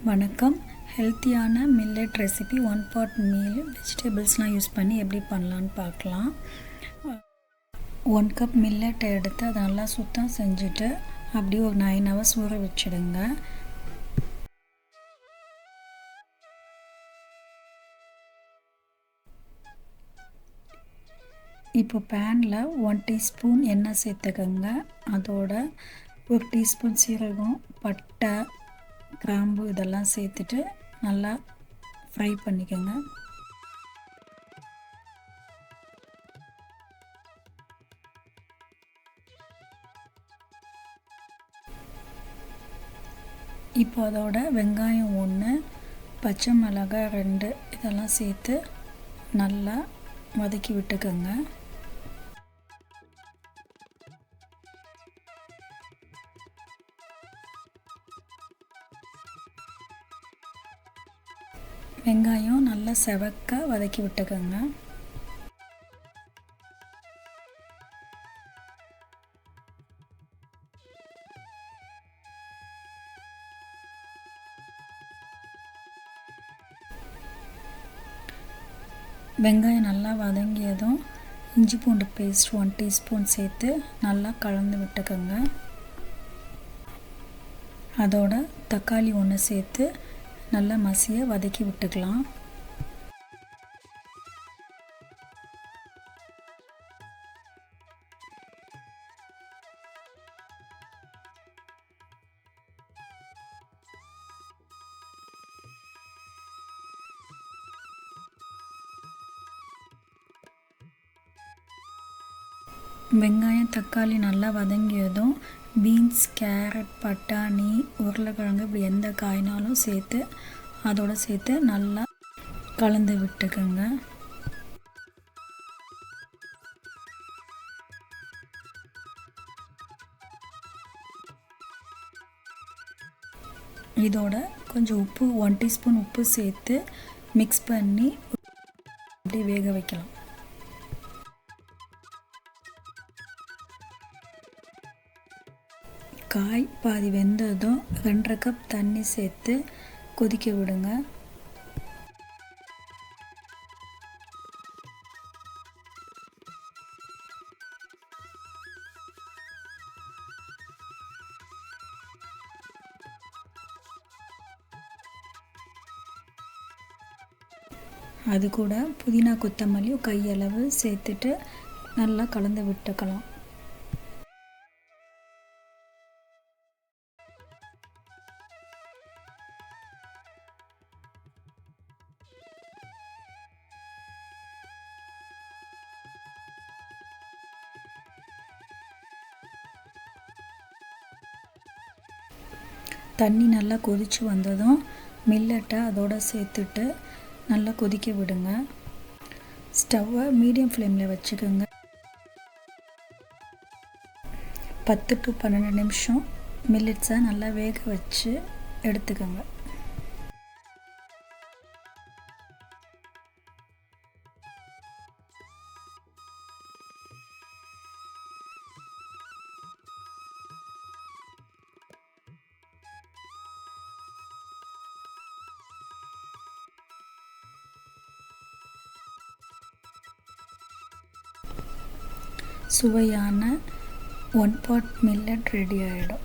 வணக்கம். ஹெல்த்தியான millet recipe 1 பாட் meal வெஜிடபிள்ஸ்லாம் use பண்ணி எப்படி பண்ணலான்னு பார்க்கலாம். 1 கப் மில்லட்டை எடுத்து அதை நல்லா சுத்தம் செஞ்சுட்டு அப்படியே ஒரு 9 ஹவர்ஸ் ஊற வச்சுடுங்க. இப்போ பேனில் 1 டீஸ்பூன் எண்ணெய் சேர்த்துக்கோங்க. அதோட 1 டீஸ்பூன் சீரகம், பட்டை, கிராம்பு இதெல்லாம் சேர்த்துட்டு நல்லா ஃப்ரை பண்ணிக்கோங்க. இப்போ அதோட வெங்காயம் 1, பச்சை மிளகாய் 2 இதெல்லாம் சேர்த்து நல்லா வதக்கி விட்டுக்கோங்க. வெங்காயம் நல்லா செவக்க வதக்கி விட்டுக்கோங்க. வெங்காயம் நல்லா வதங்கியதும் இஞ்சி பூண்டு பேஸ்ட் 1 டீஸ்பூன் சேர்த்து நல்லா கலந்து விட்டுக்கோங்க. அதோட தக்காளி 1 சேர்த்து நல்லா மசிய வதக்கி விட்டுக்கலாம். வெங்காயம் தக்காளி நல்லா வதங்கியதும் பீன்ஸ், கேரட், பட்டாணி, உருளைக்கிழங்கு இப்படி எந்த காய்னாலும் சேர்த்து அதோடு சேர்த்து நல்லா கலந்து விட்டுக்கோங்க. இதோட கொஞ்சம் உப்பு 1 டீஸ்பூன் உப்பு சேர்த்து மிக்ஸ் பண்ணி அப்படியே வேக வைக்கலாம். காய் பாதி வெந்ததும் 2.5 கப் தண்ணி சேர்த்து கொதிக்க விடுங்க. அது கூட புதினா கொத்தமல்லி கையளவு சேர்த்துட்டு நல்லா கலந்து விட்டுக்கலாம். தண்ணி நல்லா கொதித்து வந்ததும் மில்லட்டை அதோடு சேர்த்துட்டு நல்லா கொதிக்க விடுங்க. ஸ்டவ்வை மீடியம் ஃப்ளேமில் வச்சுக்கோங்க. 10 to 12 நிமிஷம் மில்லட்ஸை நல்லா வேக வச்சு எடுத்துக்கோங்க. சுவையான 1 பாட் மில்லட் ரெடி ஆகிடும்.